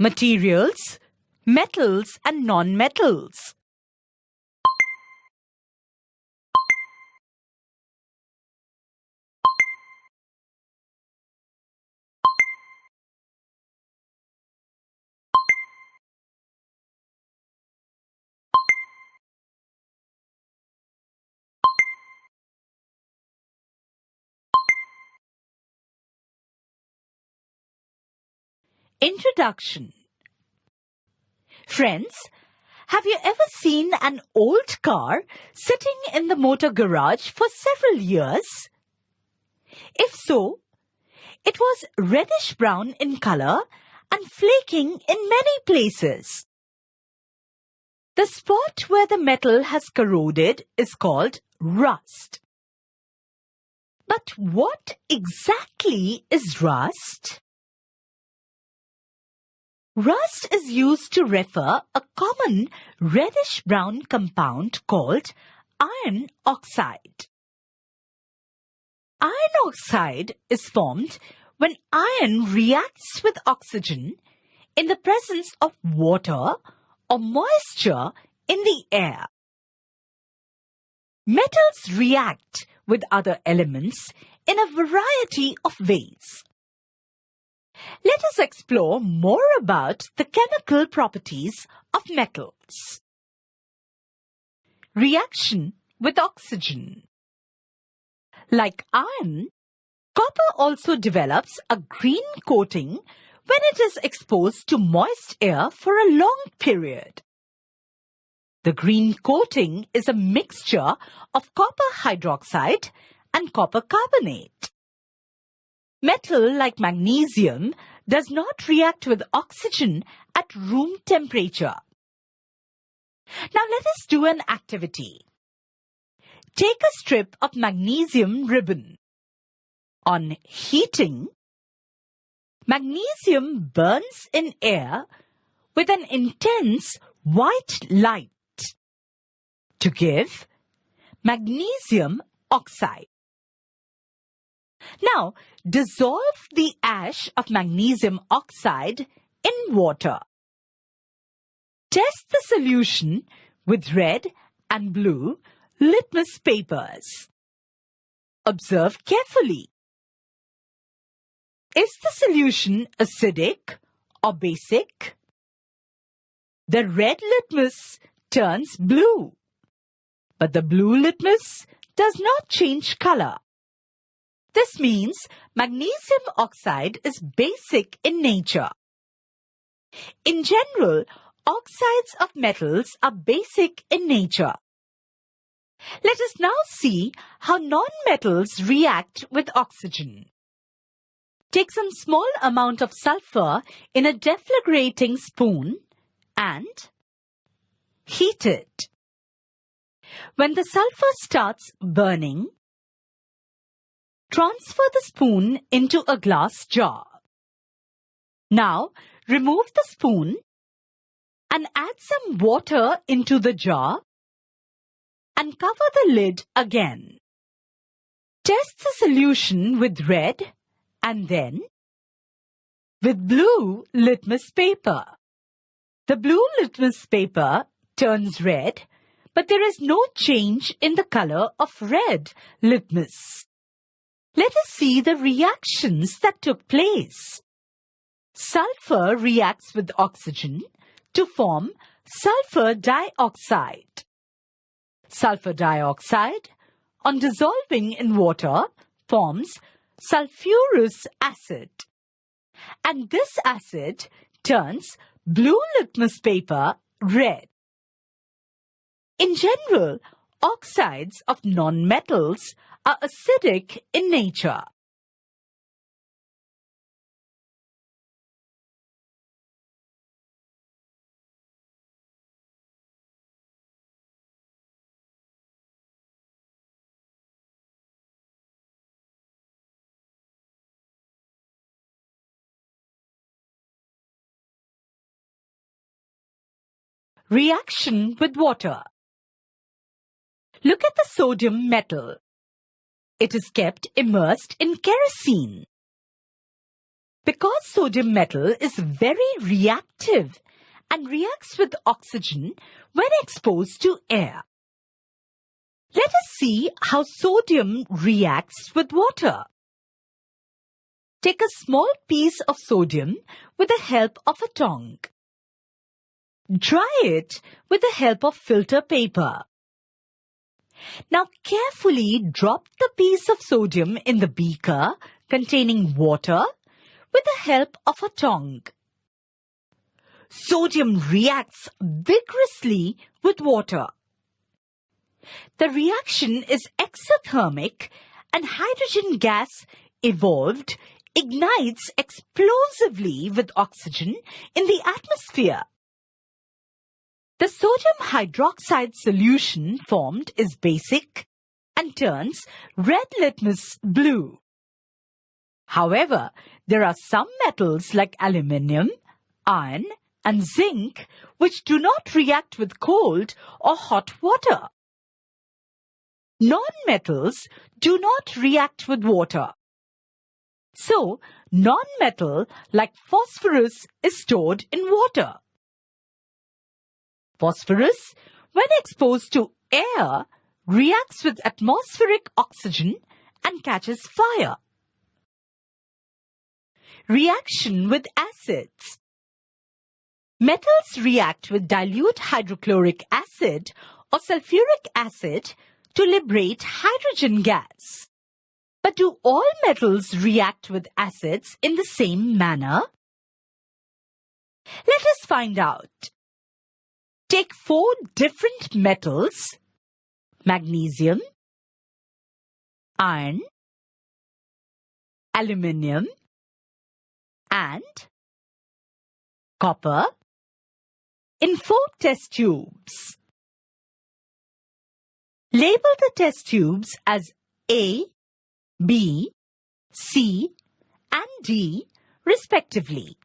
Materials, metals and non-metals. Introduction. Friends, have you ever seen an old car sitting in the motor garage for several years? If so, it was reddish-brown in color and flaking in many places. The spot where the metal has corroded is called rust. But what exactly is rust? Rust is used to refer a common reddish-brown compound called iron oxide. Iron oxide is formed when iron reacts with oxygen in the presence of water or moisture in the air. Metals react with other elements in a variety of ways. Let us explore more about the chemical properties of metals. Reaction with oxygen. Like iron, copper also develops a green coating when it is exposed to moist air for a long period. The green coating is a mixture of copper hydroxide and copper carbonate. Metal like magnesium does not react with oxygen at room temperature. Now let us do an activity. Take a strip of magnesium ribbon. On heating, magnesium burns in air with an intense white light to give magnesium oxide. Now, dissolve the ash of magnesium oxide in water. Test the solution with red and blue litmus papers. Observe carefully. Is the solution acidic or basic? The red litmus turns blue, but the blue litmus does not change color. This means magnesium oxide is basic in nature. In general, oxides of metals are basic in nature. Let us now see how nonmetals react with oxygen. Take some small amount of sulfur in a deflagrating spoon and heat it. When the sulfur starts burning, transfer the spoon into a glass jar. Now, remove the spoon and add some water into the jar and cover the lid again. Test the solution with red and then with blue litmus paper. The blue litmus paper turns red, but there is no change in the color of red litmus. Let us see the reactions that took place. Sulfur reacts with oxygen to form sulfur dioxide. Sulfur dioxide, on dissolving in water, forms sulfurous acid. And this acid turns blue litmus paper red. In general, oxides of nonmetals are acidic in nature. Reaction with water. Look at the sodium metal. It is kept immersed in kerosene. Because Because sodium metal is very reactive and reacts with oxygen when exposed to air. Let us see how sodium reacts with water. Take a small piece of sodium with the help of a tongue. Dry it with the help of filter paper. Now carefully drop the piece of sodium in the beaker containing water with the help of a tongue. Sodium reacts vigorously with water. The reaction is exothermic and hydrogen gas evolved ignites explosively with oxygen in the atmosphere. The sodium hydroxide solution formed is basic and turns red litmus blue. However, there are some metals like aluminium, iron, and zinc which do not react with cold or hot water. Nonmetals do not react with water. So, nonmetal like phosphorus is stored in water. Phosphorus, when exposed to air, reacts with atmospheric oxygen and catches fire. Reaction with acids. Metals react with dilute hydrochloric acid or sulfuric acid to liberate hydrogen gas. But do all metals react with acids in the same manner? Let us find out. Take 4 different metals: magnesium, iron, aluminium, and copper in 4 test tubes. Label the test tubes as A, B, C, and D respectively.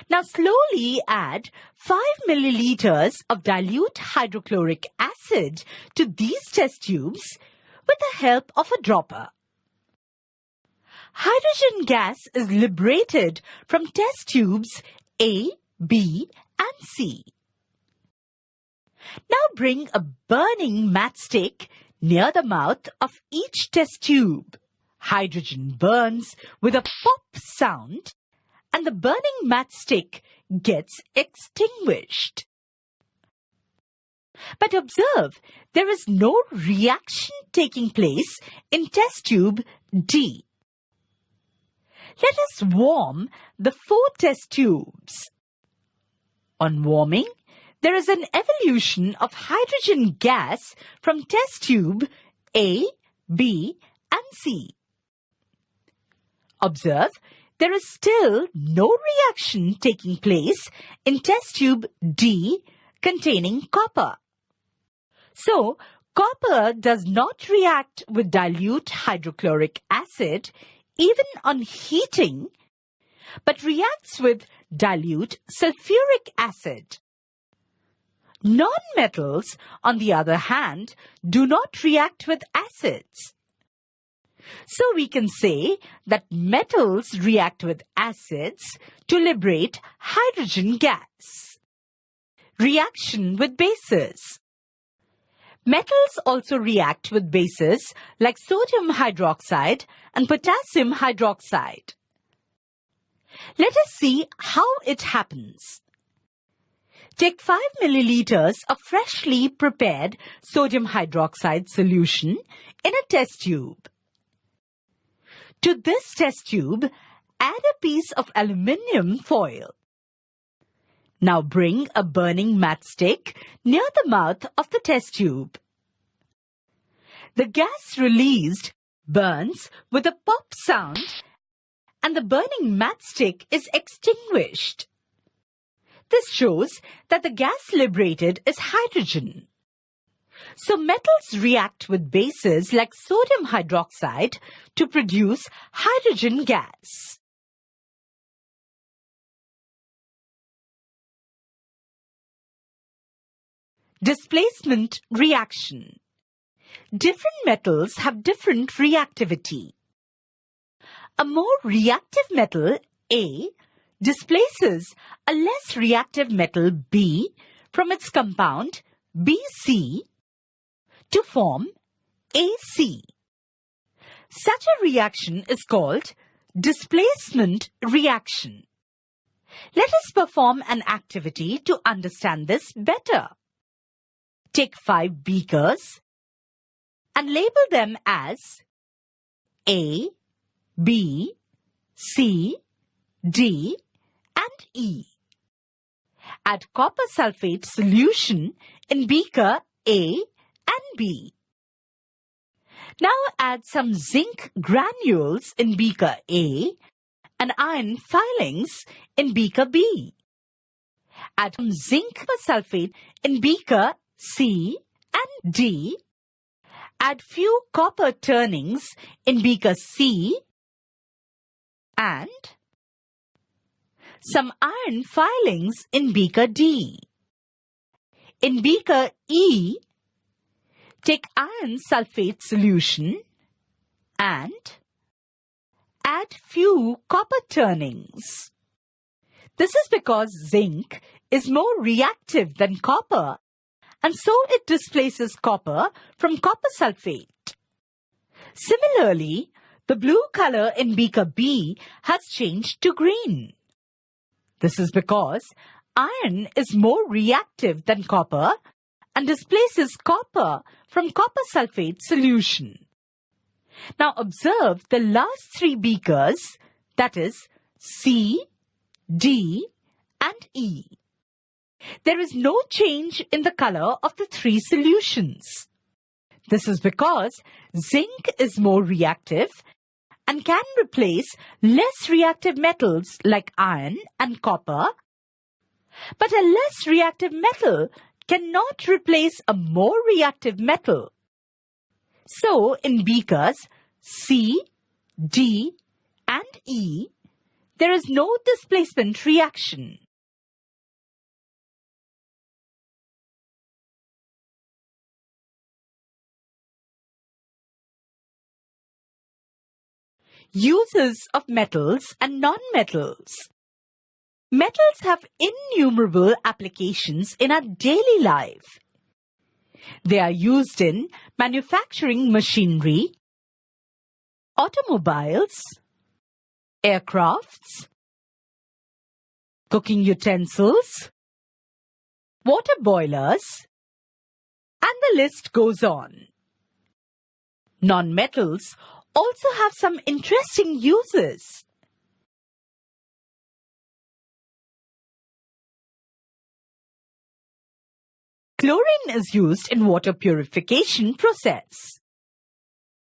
Now slowly add 5 milliliters of dilute hydrochloric acid to these test tubes with the help of a dropper. Hydrogen gas is liberated from test tubes A, B, and C. Now bring a burning matchstick near the mouth of each test tube. Hydrogen burns with a pop sound and the burning matchstick gets extinguished. But observe, there is no reaction taking place in test tube D. Let us warm the 4 test tubes. On warming, there is an evolution of hydrogen gas from test tube A, B, and C. Observe, there is still no reaction taking place in test tube D containing copper. So, copper does not react with dilute hydrochloric acid even on heating, but reacts with dilute sulfuric acid. Nonmetals, on the other hand, do not react with acids. So we can say that metals react with acids to liberate hydrogen gas. Reaction with bases. Metals also react with bases like sodium hydroxide and potassium hydroxide. Let us see how it happens. Take 5 milliliters of freshly prepared sodium hydroxide solution in a test tube. To this test tube, add a piece of aluminium foil. Now bring a burning matchstick near the mouth of the test tube. The gas released burns with a pop sound and the burning matchstick is extinguished. This shows that the gas liberated is hydrogen. So metals react with bases like sodium hydroxide to produce hydrogen gas. Displacement reaction. Different metals have different reactivity. A more reactive metal, A, displaces a less reactive metal, B, from its compound, BC, to form AC. Such a reaction is called displacement reaction. Let us perform an activity to understand this better. Take 5 beakers and label them as A, B, C, D, and E. Add copper sulfate solution in beaker A and B. Now add some zinc granules in beaker A and iron filings in beaker B. Add some zinc sulfate in beaker C and D. Add few copper turnings in beaker C and some iron filings in beaker D. In beaker E, take iron sulfate solution and add few copper turnings. This is because zinc is more reactive than copper, and so it displaces copper from copper sulfate. Similarly, the blue color in beaker B has changed to green. This is because iron is more reactive than copper and displaces copper from copper sulfate solution. Now observe the last 3 beakers, that is C, D, and E. There is no change in the color of the 3 solutions. This is because zinc is more reactive and can replace less reactive metals like iron and copper, but a less reactive metal cannot replace a more reactive metal. So, in beakers C, D, and E, there is no displacement reaction. Uses of metals and nonmetals. Metals have innumerable applications in our daily life. They are used in manufacturing machinery, automobiles, aircrafts, cooking utensils, water boilers, and the list goes on. Nonmetals also have some interesting uses. Chlorine is used in water purification process.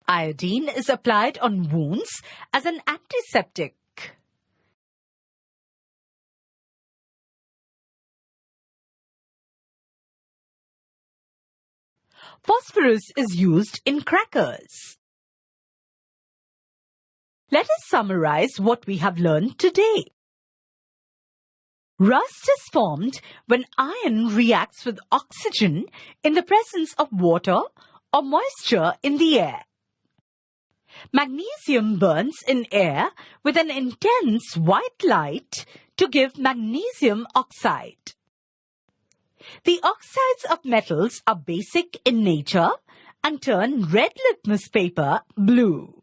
Iodine is applied on wounds as an antiseptic. Phosphorus is used in crackers. Let us summarize what we have learned today. Rust is formed when iron reacts with oxygen in the presence of water or moisture in the air. Magnesium burns in air with an intense white light to give magnesium oxide. The oxides of metals are basic in nature and turn red litmus paper blue.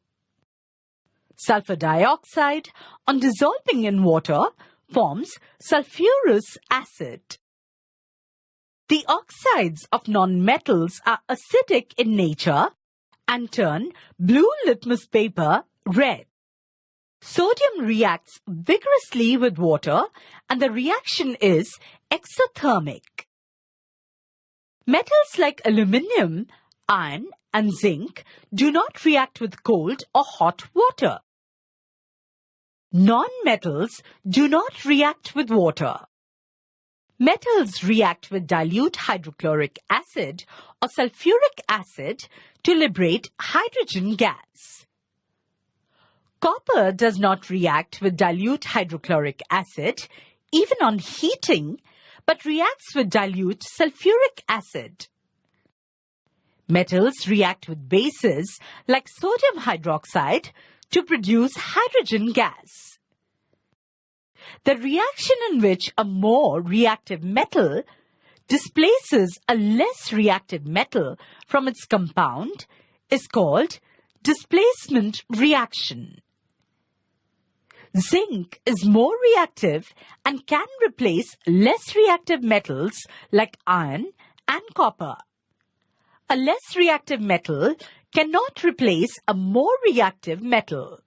Sulfur dioxide, on dissolving in water, forms sulfurous acid. The oxides of nonmetals are acidic in nature and turn blue litmus paper red. Sodium reacts vigorously with water and the reaction is exothermic. Metals like aluminium, iron, and zinc do not react with cold or hot water. Nonmetals do not react with water. Metals react with dilute hydrochloric acid or sulfuric acid to liberate hydrogen gas. Copper does not react with dilute hydrochloric acid even on heating, but reacts with dilute sulfuric acid. Metals react with bases like sodium hydroxide to produce hydrogen gas. The reaction in which a more reactive metal displaces a less reactive metal from its compound is called displacement reaction. Zinc is more reactive and can replace less reactive metals like iron and copper. A less reactive metal cannot replace a more reactive metal.